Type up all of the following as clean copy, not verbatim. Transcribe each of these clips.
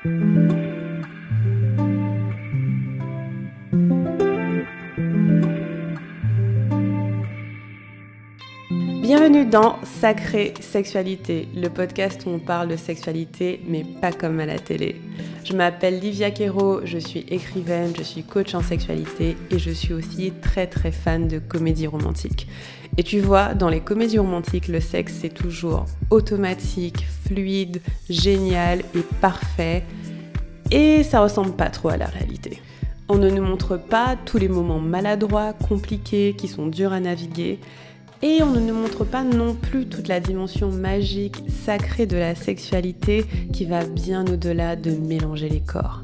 Bienvenue dans Sacrée Sexualité, le podcast où on parle de sexualité, mais pas comme à la télé. Je m'appelle Livia Quero, je suis écrivaine, je suis coach en sexualité et je suis aussi très fan de comédie romantique. Et tu vois, dans les comédies romantiques, le sexe c'est toujours automatique, fluide, génial et parfait. Et ça ressemble pas trop à la réalité. On ne nous montre pas tous les moments maladroits, compliqués, qui sont durs à naviguer. Et on ne nous montre pas non plus toute la dimension magique, sacrée de la sexualité qui va bien au-delà de mélanger les corps.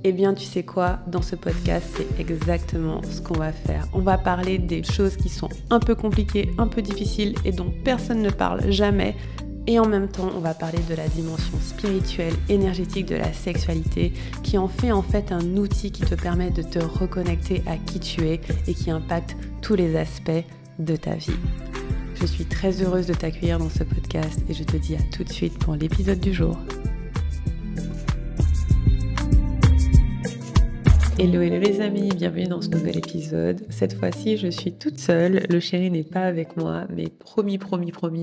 Eh bien, tu sais quoi, dans ce podcast, c'est exactement ce qu'on va faire. On va parler des choses qui sont un peu compliquées, un peu difficiles et dont personne ne parle jamais. Et en même temps, on va parler de la dimension spirituelle, énergétique de la sexualité qui en fait un outil qui te permet de te reconnecter à qui tu es et qui impacte tous les aspects de ta vie. Je suis très heureuse de t'accueillir dans ce podcast et je te dis à tout de suite pour l'épisode du jour. Hello les amis, bienvenue dans ce nouvel épisode. Cette fois-ci, je suis toute seule, le chéri n'est pas avec moi, mais promis,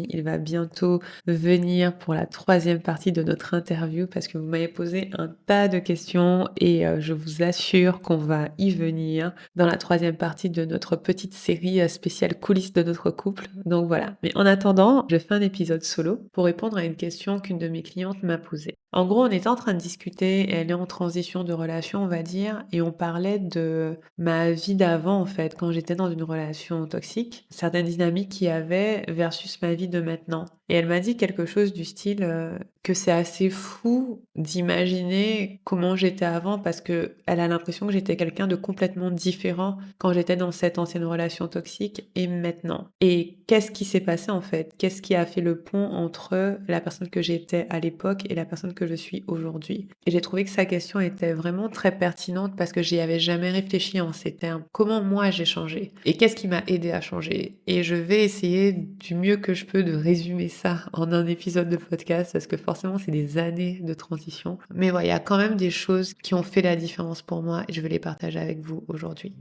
il va bientôt venir pour la 3e partie de notre interview parce que vous m'avez posé un tas de questions et je vous assure qu'on va y venir dans la 3e partie de notre petite série spéciale coulisses de notre couple. Donc voilà, mais en attendant, je fais un épisode solo pour répondre à une question qu'une de mes clientes m'a posée. En gros, on était en train de discuter, elle est en transition de relation, on va dire, et on parlait de ma vie d'avant, en fait, quand j'étais dans une relation toxique, certaines dynamiques qu'il y avait versus ma vie de maintenant. Et elle m'a dit quelque chose du style que c'est assez fou d'imaginer comment j'étais avant parce que elle a l'impression que j'étais quelqu'un de complètement différent quand j'étais dans cette ancienne relation toxique et maintenant. Et qu'est-ce qui s'est passé en fait? Qu'est-ce qui a fait le pont entre la personne que j'étais à l'époque et la personne que je suis aujourd'hui? Et j'ai trouvé que sa question était vraiment très pertinente parce que j'y avais jamais réfléchi en ces termes. Comment moi j'ai changé? Et qu'est-ce qui m'a aidé à changer? Et je vais essayer du mieux que je peux de résumer ça en un épisode de podcast parce que forcément c'est des années de transition. Mais voilà, il y a quand même des choses qui ont fait la différence pour moi et je vais les partager avec vous aujourd'hui.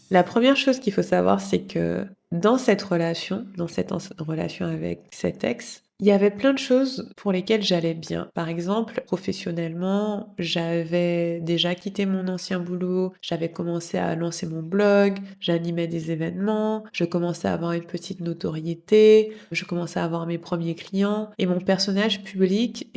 La première chose qu'il faut savoir, c'est que dans cette relation avec cet ex, il y avait plein de choses pour lesquelles j'allais bien. Par exemple, professionnellement, j'avais déjà quitté mon ancien boulot, j'avais commencé à lancer mon blog, j'animais des événements, je commençais à avoir une petite notoriété, je commençais à avoir mes premiers clients et mon personnage public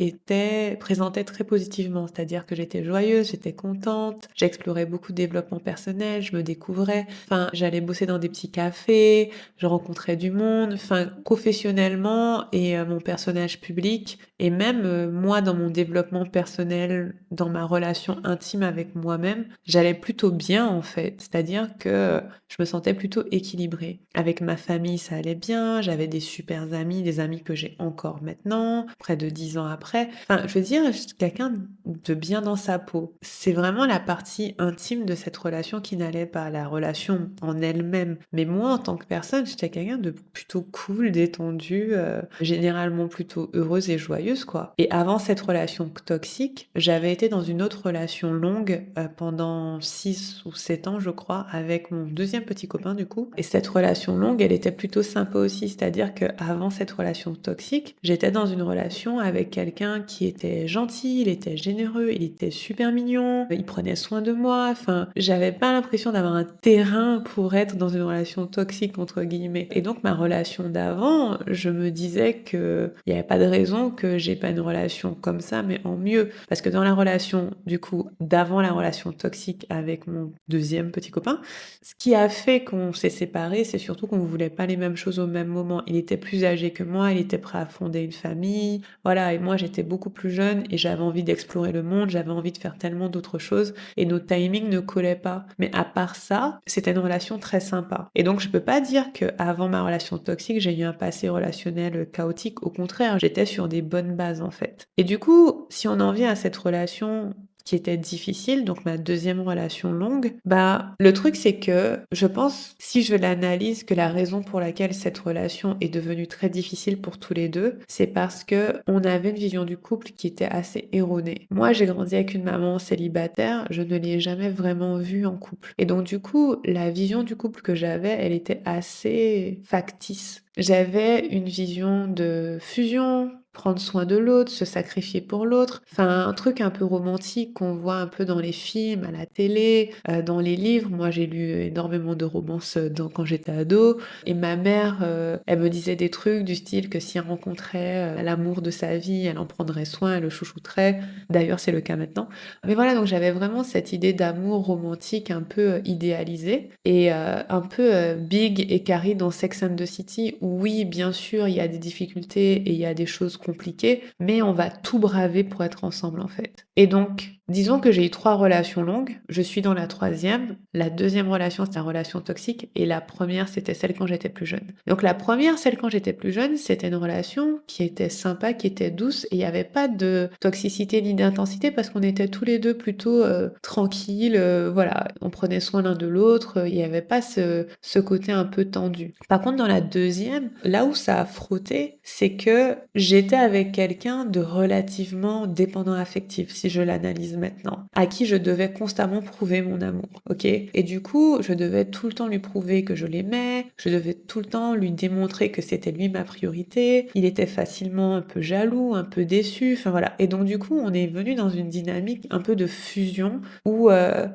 présentait très positivement, c'est-à-dire que j'étais joyeuse, j'étais contente, j'explorais beaucoup de développement personnel, je me découvrais, j'allais bosser dans des petits cafés, je rencontrais du monde, professionnellement et mon personnage public et même moi dans mon développement personnel, dans ma relation intime avec moi-même, j'allais plutôt bien en fait, c'est-à-dire que je me sentais plutôt équilibrée. Avec ma famille, ça allait bien, j'avais des super amis, des amis que j'ai encore maintenant, près de 10 ans après. Je veux dire, je suis quelqu'un de bien dans sa peau. C'est vraiment la partie intime de cette relation qui n'allait pas, la relation en elle-même. Mais moi, en tant que personne, j'étais quelqu'un de plutôt cool, détendu, généralement plutôt heureuse et joyeuse, quoi. Et avant cette relation toxique, j'avais été dans une autre relation longue pendant 6 ou 7 ans, je crois, avec mon deuxième petit copain, du coup. Et cette relation longue, elle était plutôt sympa aussi, c'est-à-dire qu'avant cette relation toxique, j'étais dans une relation avec quelqu'un qui était gentil, il était généreux, il était super mignon, il prenait soin de moi, j'avais pas l'impression d'avoir un terrain pour être dans une relation toxique, entre guillemets. Et donc, ma relation d'avant, je me disais que il y avait pas de raison que j'ai pas une relation comme ça, mais en mieux. Parce que dans la relation, du coup, d'avant la relation toxique avec mon deuxième petit copain, ce qui a fait qu'on s'est séparés, c'est surtout qu'on voulait pas les mêmes choses au même moment. Il était plus âgé que moi, il était prêt à fonder une famille, voilà, et moi j'étais beaucoup plus jeune et j'avais envie d'explorer le monde, j'avais envie de faire tellement d'autres choses et nos timings ne collaient pas. Mais à part ça, c'était une relation très sympa. Et donc je peux pas dire que avant ma relation toxique, j'ai eu un passé relationnel chaotique, au contraire, j'étais sur des bonnes bases en fait. Et du coup, si on en vient à cette relation qui était difficile, donc ma deuxième relation longue, bah, le truc c'est que je pense, si je l'analyse, que la raison pour laquelle cette relation est devenue très difficile pour tous les deux, c'est parce que on avait une vision du couple qui était assez erronée. Moi, j'ai grandi avec une maman célibataire, je ne l'ai jamais vraiment vue en couple. Et donc du coup, la vision du couple que j'avais, elle était assez factice. J'avais une vision de fusion, prendre soin de l'autre, se sacrifier pour l'autre. Enfin, un truc un peu romantique qu'on voit un peu dans les films, à la télé, dans les livres. Moi, j'ai lu énormément de romances quand j'étais ado. Et ma mère, elle me disait des trucs du style que si elle rencontrait l'amour de sa vie, elle en prendrait soin, elle le chouchouterait. D'ailleurs, c'est le cas maintenant. Mais voilà, donc j'avais vraiment cette idée d'amour romantique un peu idéalisée et un peu Big et Carrie dans Sex and the City où oui, bien sûr, il y a des difficultés et il y a des choses compliquées, mais on va tout braver pour être ensemble en fait. Et donc, disons que j'ai eu 3 relations longues, je suis dans la troisième. La deuxième relation, c'était la relation toxique et la première, c'était celle quand j'étais plus jeune. Donc la première, celle quand j'étais plus jeune, c'était une relation qui était sympa, qui était douce et il n'y avait pas de toxicité ni d'intensité parce qu'on était tous les deux plutôt tranquilles, voilà, on prenait soin l'un de l'autre, il n'y avait pas ce côté un peu tendu. Par contre, dans la deuxième, là où ça a frotté, c'est que j'étais avec quelqu'un de relativement dépendant affectif, si je l'analyse maintenant, à qui je devais constamment prouver mon amour, ok? Et du coup, je devais tout le temps lui prouver que je l'aimais, je devais tout le temps lui démontrer que c'était lui ma priorité, il était facilement un peu jaloux, un peu déçu, enfin voilà. Et donc du coup, on est venu dans une dynamique un peu de fusion où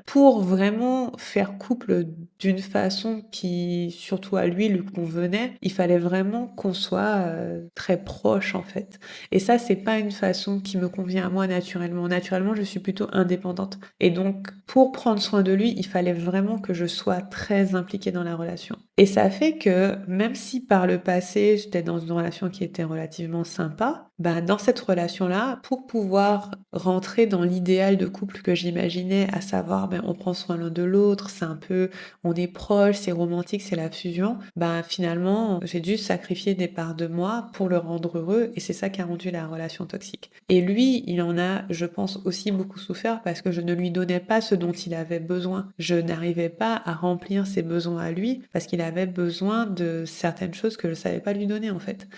pour vraiment faire couple d'une façon qui, surtout à lui convenait, il fallait vraiment qu'on soit très proche en fait. Et ça, c'est pas une façon qui me convient à moi naturellement. Naturellement, je suis plutôt indépendante. Et donc, pour prendre soin de lui, il fallait vraiment que je sois très impliquée dans la relation. Et ça fait que, même si par le passé, j'étais dans une relation qui était relativement sympa, bah, dans cette relation-là, pour pouvoir rentrer dans l'idéal de couple que j'imaginais, à savoir, ben, on prend soin l'un de l'autre, c'est un peu, on est proche, c'est romantique, c'est la fusion, bah, finalement, j'ai dû sacrifier des parts de moi pour le rendre heureux et c'est ça qui a rendu la relation toxique. Et lui, il en a, je pense, aussi beaucoup souffert parce que je ne lui donnais pas ce dont il avait besoin. Je n'arrivais pas à remplir ses besoins à lui parce qu'il avait besoin de certaines choses que je savais pas lui donner en fait.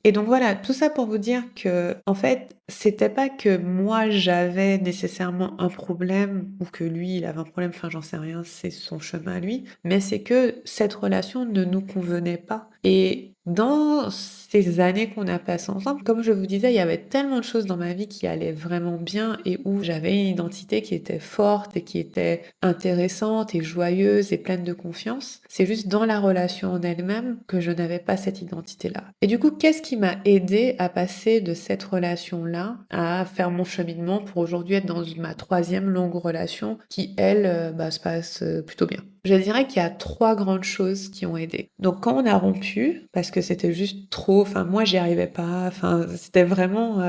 Et donc voilà, tout ça pour vous dire que, en fait, c'était pas que moi j'avais nécessairement un problème ou que lui il avait un problème, enfin j'en sais rien, c'est son chemin à lui, mais c'est que cette relation ne nous convenait pas. Et dans ces années qu'on a passées ensemble, comme je vous disais, il y avait tellement de choses dans ma vie qui allaient vraiment bien et où j'avais une identité qui était forte et qui était intéressante et joyeuse et pleine de confiance. C'est juste dans la relation en elle-même que je n'avais pas cette identité-là. Et du coup, qu'est-ce qui m'a aidé à passer de cette relation-là à faire mon cheminement pour aujourd'hui être dans ma troisième longue relation qui, elle, bah, se passe plutôt bien. Je dirais qu'il y a 3 grandes choses qui ont aidé. Donc quand on a rompu, parce que c'était juste trop, enfin moi j'y arrivais pas, enfin c'était vraiment,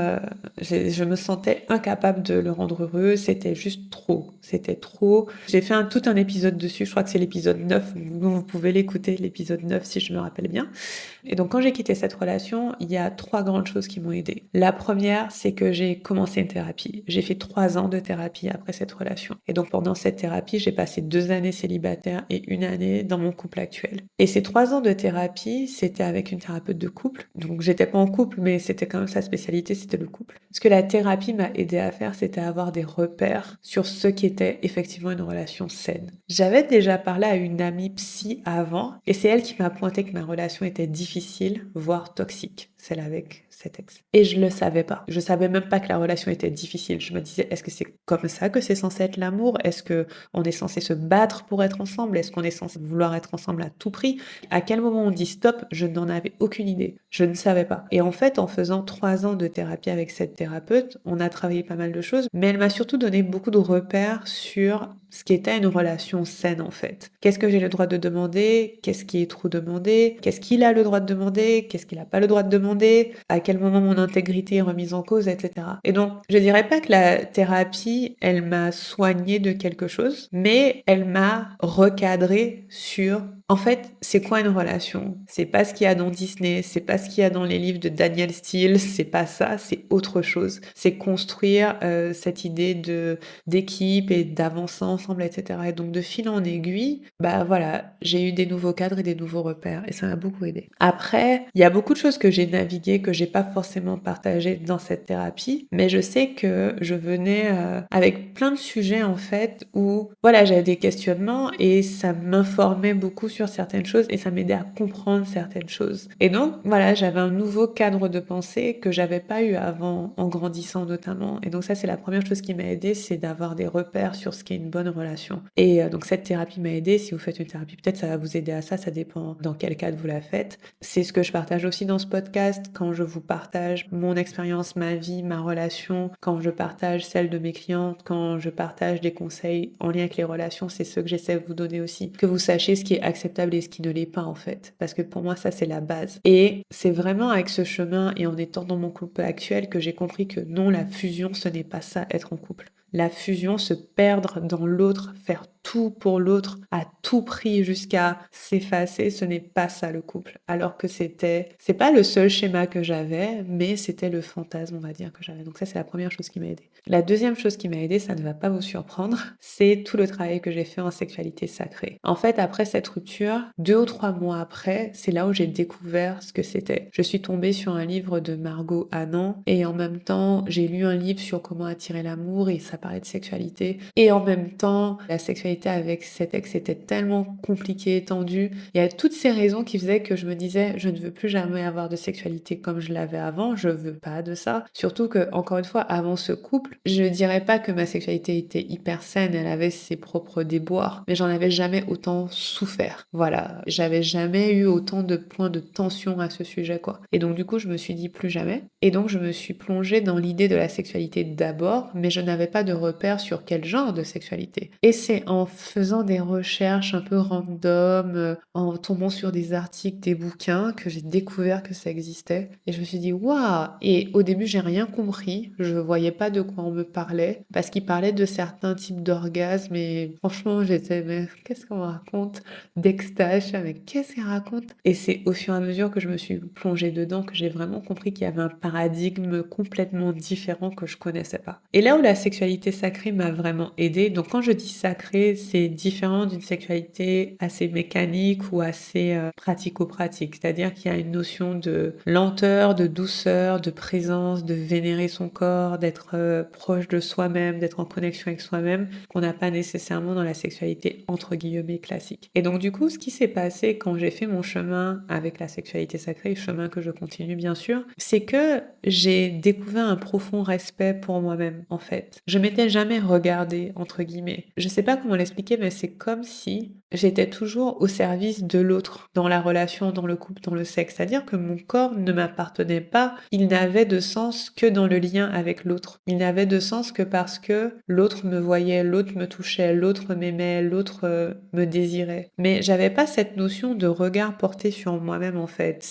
je me sentais incapable de le rendre heureux, c'était juste trop, c'était trop. J'ai fait tout un épisode dessus, je crois que c'est l'épisode 9, vous pouvez l'écouter, l'épisode 9 si je me rappelle bien. Et donc quand j'ai quitté cette relation, il y a 3 grandes choses qui m'ont aidée. La première, c'est que j'ai commencé une thérapie. J'ai fait 3 ans de thérapie après cette relation. Et donc pendant cette thérapie, j'ai passé 2 années célibataire et 1 année dans mon couple actuel. Et ces 3 ans de thérapie, c'était avec une thérapeute de couple. Donc j'étais pas en couple, mais c'était quand même sa spécialité, c'était le couple. Ce que la thérapie m'a aidé à faire, c'était avoir des repères sur ce qui était effectivement une relation saine. J'avais déjà parlé à une amie psy avant, et c'est elle qui m'a pointé que ma relation était difficile, voire toxique, celle avec cet ex. Et je le savais pas. Je savais même pas que la relation était difficile. Je me disais, est-ce que c'est comme ça que c'est censé être l'amour? Est-ce que on est censé se battre pour être ensemble? Est-ce qu'on est censé vouloir être ensemble à tout prix? À quel moment on dit stop? Je n'en avais aucune idée. Je ne savais pas. Et en fait, en faisant 3 ans de thérapie avec cette thérapeute, on a travaillé pas mal de choses, mais elle m'a surtout donné beaucoup de repères sur ce qui était une relation saine en fait. Qu'est-ce que j'ai le droit de demander? Qu'est-ce qui est trop demandé? Qu'est-ce qu'il a le droit de demander? Qu'est-ce qu'il n'a pas le droit de demander? demandé à quel moment mon intégrité est remise en cause, etc. Et donc, je dirais pas que la thérapie, elle m'a soignée de quelque chose, mais elle m'a recadré sur, en fait, c'est quoi une relation? C'est pas ce qu'il y a dans Disney, c'est pas ce qu'il y a dans les livres de Daniel Steele, c'est pas ça, c'est autre chose. C'est construire cette idée de d'équipe et d'avancer ensemble, etc. Et donc de fil en aiguille, bah voilà, j'ai eu des nouveaux cadres et des nouveaux repères et ça m'a beaucoup aidé. Après, il y a beaucoup de choses que j'ai naviguées, que j'ai pas forcément partagées dans cette thérapie, mais je sais que je venais avec plein de sujets en fait où voilà, j'avais des questionnements et ça m'informait beaucoup sur certaines choses et ça m'aidait à comprendre certaines choses. Et donc voilà, j'avais un nouveau cadre de pensée que j'avais pas eu avant en grandissant notamment. Et donc ça c'est la première chose qui m'a aidée, c'est d'avoir des repères sur ce qu'est une bonne relation. Et donc cette thérapie m'a aidée. Si vous faites une thérapie, peut-être ça va vous aider à ça dépend dans quel cadre vous la faites. C'est ce que je partage aussi dans ce podcast quand je vous partage mon expérience, ma vie, ma relation, quand je partage celle de mes clientes, quand je partage des conseils en lien avec les relations, c'est ce que j'essaie de vous donner aussi. Que vous sachiez ce qui est acceptable et ce qui ne l'est pas en fait. Parce que pour moi ça c'est la base. Et c'est vraiment avec ce chemin et en étant dans mon couple actuel que j'ai compris que non, la fusion ce n'est pas ça être en couple. La fusion, se perdre dans l'autre, faire tout pour l'autre à tout prix jusqu'à s'effacer, ce n'est pas ça le couple. Alors que c'est pas le seul schéma que j'avais, mais c'était le fantasme, on va dire, que j'avais. Donc ça, c'est la première chose qui m'a aidée. La deuxième chose qui m'a aidée, ça ne va pas vous surprendre, c'est tout le travail que j'ai fait en sexualité sacrée. En fait, après cette rupture, 2 ou 3 mois après, c'est là où j'ai découvert ce que c'était. Je suis tombée sur un livre de Margot Anand et en même temps, j'ai lu un livre sur comment attirer l'amour et ça parlait de sexualité. Et en même temps, la sexualité avec cet ex était tellement compliquée, tendue. Il y a toutes ces raisons qui faisaient que je me disais, je ne veux plus jamais avoir de sexualité comme je l'avais avant, je veux pas de ça. Surtout que, encore une fois, avant ce couple, je dirais pas que ma sexualité était hyper saine, elle avait ses propres déboires, mais j'en avais jamais autant souffert. Voilà, j'avais jamais eu autant de points de tension à ce sujet, quoi. Et donc, du coup, je me suis dit plus jamais. Et donc, je me suis plongée dans l'idée de la sexualité d'abord, mais je n'avais pas de repère sur quel genre de sexualité. Et c'est en faisant des recherches un peu random, en tombant sur des articles, des bouquins, que j'ai découvert que ça existait. Et je me suis dit, waouh! Et au début, j'ai rien compris. Je voyais pas de quoi on me parlait, parce qu'il parlait de certains types d'orgasmes. Et franchement, j'étais, mais qu'est-ce qu'on raconte? D'extase, mais qu'est-ce qu'il raconte? Et c'est au fur et à mesure que je me suis plongée dedans que j'ai vraiment compris qu'il y avait un paradigme complètement différent que je connaissais pas. Et là où la sexualité sacrée m'a vraiment aidée, donc quand je dis sacrée, c'est différent d'une sexualité assez mécanique ou assez pratico-pratique. C'est-à-dire qu'il y a une notion de lenteur, de douceur, de présence, de vénérer son corps, d'être proche de soi-même, d'être en connexion avec soi-même, qu'on n'a pas nécessairement dans la sexualité entre guillemets classique. Et donc du coup, ce qui s'est passé quand j'ai fait mon chemin avec la sexualité sacrée, chemin que je continue bien sûr, c'est que j'ai découvert un profond respect pour moi-même en fait. Je m'étais jamais regardée entre guillemets. Je sais pas comment l'expliquer, mais c'est comme si j'étais toujours au service de l'autre dans la relation, dans le couple, dans le sexe. C'est-à-dire que mon corps ne m'appartenait pas. Il n'avait de sens que dans le lien avec l'autre. Il n'avait de sens que parce que l'autre me voyait, l'autre me touchait, l'autre m'aimait, l'autre me désirait. Mais j'avais pas cette notion de regard porté sur moi-même en fait.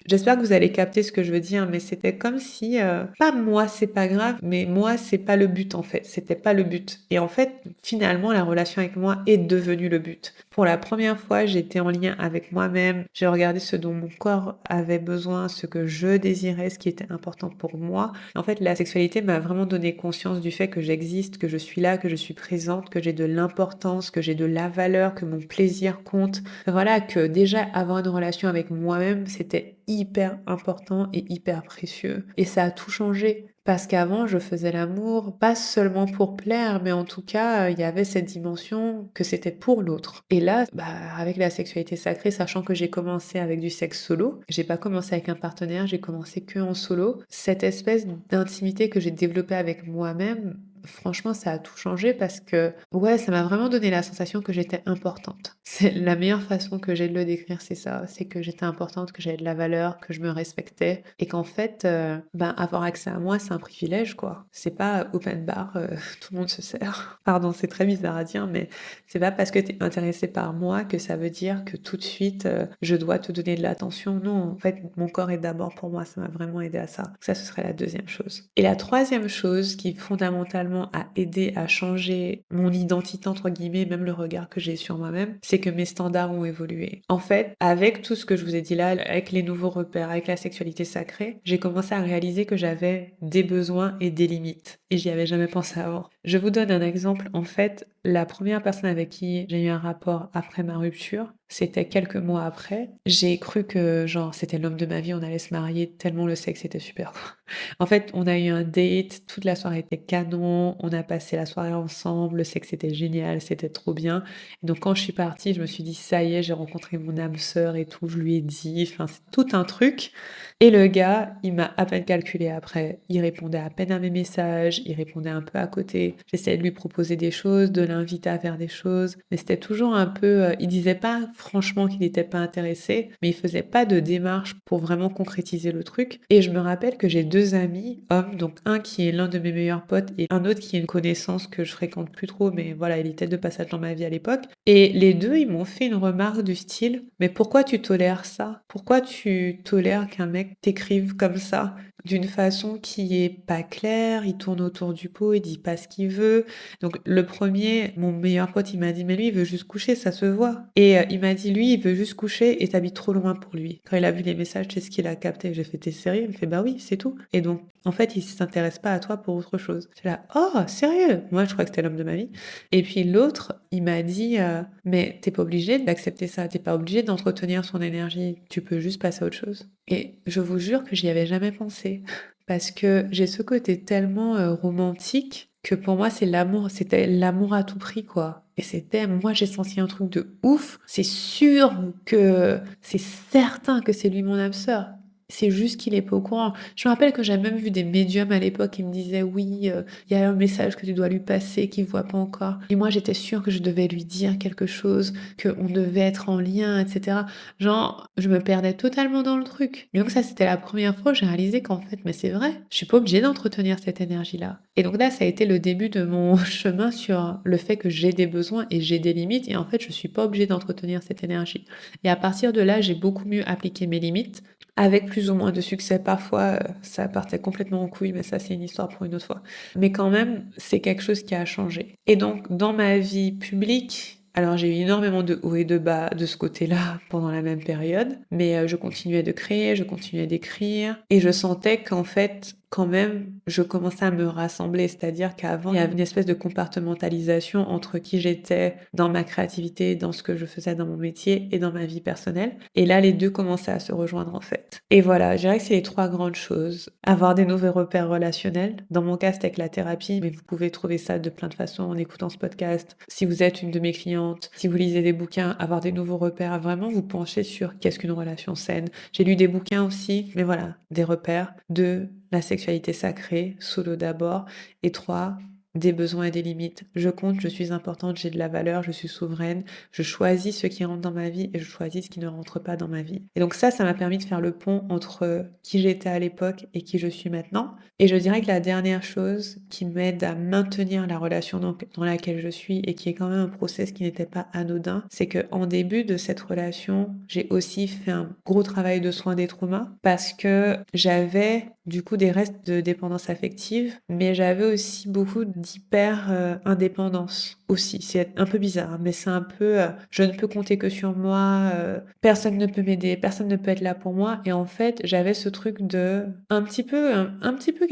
J'espère que vous allez capter ce que je veux dire, mais c'était comme si, pas moi c'est pas grave, mais moi c'est pas le but en fait. C'était pas le but. Et en fait, finalement, la relation avec moi est devenue le but. Pour la première fois, j'étais en lien avec moi-même. J'ai regardé ce dont mon corps avait besoin, ce que je désirais, ce qui était important pour moi. En fait, la sexualité m'a vraiment donné conscience du fait que j'existe, que je suis là, que je suis présente, que j'ai de l'importance, que j'ai de la valeur, que mon plaisir compte. Voilà, que déjà avoir une relation avec moi-même, c'était hyper important et hyper précieux. Et ça a tout changé. Parce qu'avant, je faisais l'amour pas seulement pour plaire, mais en tout cas, il y avait cette dimension que c'était pour l'autre. Et là, avec la sexualité sacrée, sachant que j'ai commencé avec du sexe solo, j'ai pas commencé avec un partenaire, j'ai commencé que en solo, cette espèce d'intimité que j'ai développée avec moi-même franchement, ça a tout changé parce que, ouais, ça m'a vraiment donné la sensation que j'étais importante. C'est la meilleure façon que j'ai de le décrire, c'est ça, c'est que j'étais importante, que j'avais de la valeur, que je me respectais et qu'en fait, ben, avoir accès à moi, c'est un privilège, quoi. C'est pas open bar, tout le monde se sert. Pardon, c'est très bizarre à dire, mais c'est pas parce que tu es intéressé par moi que ça veut dire que tout de suite, je dois te donner de l'attention. Non, en fait, mon corps est d'abord pour moi, ça m'a vraiment aidé à ça. Ça, ce serait la deuxième chose. Et la troisième chose qui fondamentalement a aidé à changer mon identité, entre guillemets, même le regard que j'ai sur moi-même, c'est que mes standards ont évolué. En fait, avec tout ce que je vous ai dit là, avec les nouveaux repères, avec la sexualité sacrée, j'ai commencé à réaliser que j'avais des besoins et des limites. Et j'y avais jamais pensé avant. Je vous donne un exemple. En fait, la première personne avec qui j'ai eu un rapport après ma rupture, c'était quelques mois après. J'ai cru que, genre, c'était l'homme de ma vie, on allait se marier tellement le sexe était super. En fait, on a eu un date, toute la soirée était canon, on a passé la soirée ensemble, le sexe était génial, c'était trop bien. Et donc quand je suis partie, je me suis dit: «Ça y est, j'ai rencontré mon âme sœur et tout», je lui ai dit, enfin, c'est tout un truc. Et le gars, il m'a à peine calculé après. Il répondait à peine à mes messages, il répondait un peu à côté. J'essayais de lui proposer des choses, de l'inviter à faire des choses, mais c'était toujours un peu, il disait pas franchement qu'il n'était pas intéressé, mais il faisait pas de démarche pour vraiment concrétiser le truc. Et je me rappelle que j'ai 2 amis hommes, donc un qui est l'un de mes meilleurs potes et un autre qui est une connaissance que je fréquente plus trop, mais voilà, il était de passage dans ma vie à l'époque. Et les 2, ils m'ont fait une remarque du style: «Mais pourquoi tu tolères ça? Pourquoi tu tolères qu'un mec t'écrive comme ça, d'une façon qui est pas claire, il tourne autour du pot, il dit pas ce qu'il veut». Donc le premier, mon meilleur pote, il m'a dit: «Mais lui, il veut juste coucher, ça se voit». Et il m'a dit: «Lui, il veut juste coucher et tu trop loin pour lui». Quand il a vu les messages, tu sais ce qu'il a capté? J'ai fait: «Tu sérieux?» Il me fait: «Bah oui, c'est tout». Et donc en fait, il s'intéresse pas à toi pour autre chose. J'étais là: «Oh sérieux?» Moi, je crois que c'était l'homme de ma vie. Et puis l'autre, il m'a dit, «Mais t'es pas obligé d'accepter ça, t'es pas obligé d'entretenir son énergie, tu peux juste passer à autre chose». Et je vous jure que j'y avais jamais pensé. Parce que j'ai ce côté tellement, romantique que pour moi c'est l'amour, c'était l'amour à tout prix, quoi. Et c'était moi j'ai senti un truc de ouf, c'est sûr que c'est certain que c'est lui mon âme sœur. C'est juste qu'il est pas au courant. Je me rappelle que j'ai même vu des médiums à l'époque qui me disaient: «Oui, il y a un message que tu dois lui passer qu'il voit pas encore». Et moi j'étais sûre que je devais lui dire quelque chose, qu'on devait être en lien et cetera. Genre, je me perdais totalement dans le truc. Et donc ça, c'était la première fois où j'ai réalisé qu'en fait, mais c'est vrai, je suis pas obligée d'entretenir cette énergie-là. Et donc là, ça a été le début de mon chemin sur le fait que j'ai des besoins et j'ai des limites et en fait, je suis pas obligée d'entretenir cette énergie. Et à partir de là, j'ai beaucoup mieux appliqué mes limites avec plus ou moins de succès. Parfois, ça partait complètement en couille, mais ça, c'est une histoire pour une autre fois. Mais quand même, c'est quelque chose qui a changé. Et donc, dans ma vie publique, alors j'ai eu énormément de hauts et de bas de ce côté-là pendant la même période, mais je continuais de créer, je continuais d'écrire et je sentais qu'en fait, quand même, je commençais à me rassembler. C'est-à-dire qu'avant, il y avait une espèce de compartimentalisation entre qui j'étais dans ma créativité, dans ce que je faisais dans mon métier et dans ma vie personnelle. Et là, les deux commençaient à se rejoindre en fait. Et voilà, je dirais que c'est les trois grandes choses. Avoir des nouveaux repères relationnels. Dans mon cas, c'était avec la thérapie, mais vous pouvez trouver ça de plein de façons en écoutant ce podcast. Si vous êtes une de mes clientes, si vous lisez des bouquins, avoir des nouveaux repères, vraiment vous pencher sur qu'est-ce qu'une relation saine. J'ai lu des bouquins aussi, mais voilà, des repères. Deux, la sexualité sacrée, solo d'abord. Et trois, des besoins et des limites. Je compte, je suis importante, j'ai de la valeur, je suis souveraine, je choisis ce qui rentre dans ma vie et je choisis ce qui ne rentre pas dans ma vie. Et donc ça m'a permis de faire le pont entre qui j'étais à l'époque et qui je suis maintenant. Et je dirais que la dernière chose qui m'aide à maintenir la relation dans laquelle je suis et qui est quand même un process qui n'était pas anodin, c'est que en début de cette relation, j'ai aussi fait un gros travail de soin des traumas parce que j'avais du coup des restes de dépendance affective, mais j'avais aussi beaucoup d'hyper indépendance aussi. C'est un peu bizarre, mais c'est un peu je ne peux compter que sur moi, personne ne peut m'aider, personne ne peut être là pour moi. Et en fait, j'avais ce truc de un petit peu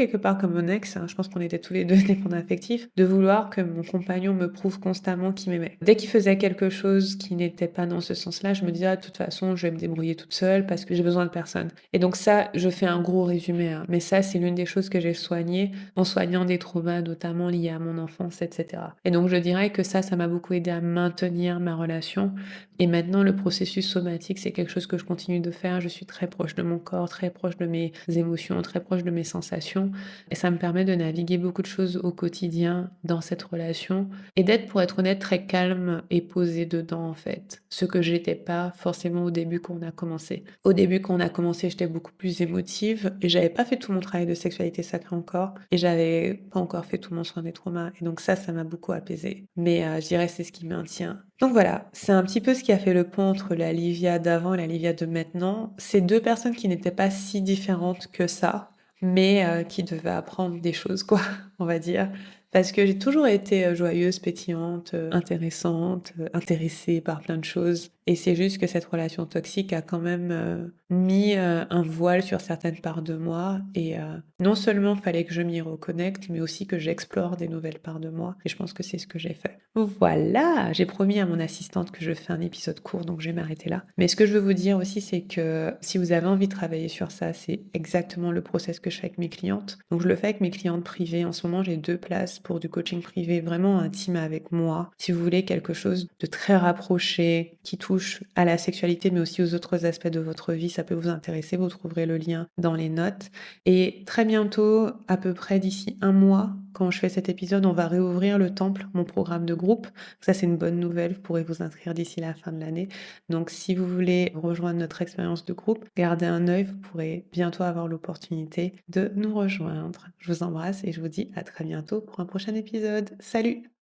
quelque part comme mon ex, hein, je pense qu'on était tous les deux dépendants affectifs, de vouloir que mon compagnon me prouve constamment qu'il m'aimait. Dès qu'il faisait quelque chose qui n'était pas dans ce sens-là, je me disais: ah, de toute façon, je vais me débrouiller toute seule parce que j'ai besoin de personne. Et donc ça, je fais un gros résumé, hein, mais ça, c'est l'une des choses que j'ai soignées en soignant des traumas, notamment liés liées à mon enfance, et cetera. Et donc je dirais que ça m'a beaucoup aidé à maintenir ma relation et maintenant le processus somatique, c'est quelque chose que je continue de faire. Je suis très proche de mon corps, très proche de mes émotions, très proche de mes sensations et ça me permet de naviguer beaucoup de choses au quotidien dans cette relation et d'être, pour être honnête, très calme et posée dedans, en fait. Ce que j'étais pas forcément au début quand on a commencé. Au début, quand on a commencé, j'étais beaucoup plus émotive et j'avais pas fait tout mon travail de sexualité sacrée encore et j'avais pas encore fait tout mon soin des traumas et donc ça m'a beaucoup apaisée. Mais je dirais que c'est ce qui maintient. Donc voilà, c'est un petit peu ce qui a fait le pont entre la Livia d'avant et la Livia de maintenant. C'est 2 personnes qui n'étaient pas si différentes que ça, mais qui devaient apprendre des choses quoi, on va dire. Parce que j'ai toujours été, joyeuse, pétillante, intéressante, intéressée par plein de choses et c'est juste que cette relation toxique a quand même, mis, un voile sur certaines parts de moi et non seulement fallait que je m'y reconnecte, mais aussi que j'explore des nouvelles parts de moi et je pense que c'est ce que j'ai fait. Voilà, j'ai promis à mon assistante que je fais un épisode court, donc je vais m'arrêter là. Mais ce que je veux vous dire aussi, c'est que si vous avez envie de travailler sur ça, c'est exactement le process que je fais avec mes clientes. Donc je le fais avec mes clientes privées. En ce moment, j'ai 2 places pour du coaching privé vraiment intime avec moi. Si vous voulez quelque chose de très rapproché, qui touche à la sexualité, mais aussi aux autres aspects de votre vie, ça peut vous intéresser. Vous trouverez le lien dans les notes. Et très bientôt, à peu près d'ici un mois, quand je fais cet épisode, on va réouvrir le temple, mon programme de groupe. Ça, c'est une bonne nouvelle. Vous pourrez vous inscrire d'ici la fin de l'année. Donc, si vous voulez rejoindre notre expérience de groupe, gardez un œil. Vous pourrez bientôt avoir l'opportunité de nous rejoindre. Je vous embrasse et je vous dis à très bientôt pour un prochain épisode. Salut!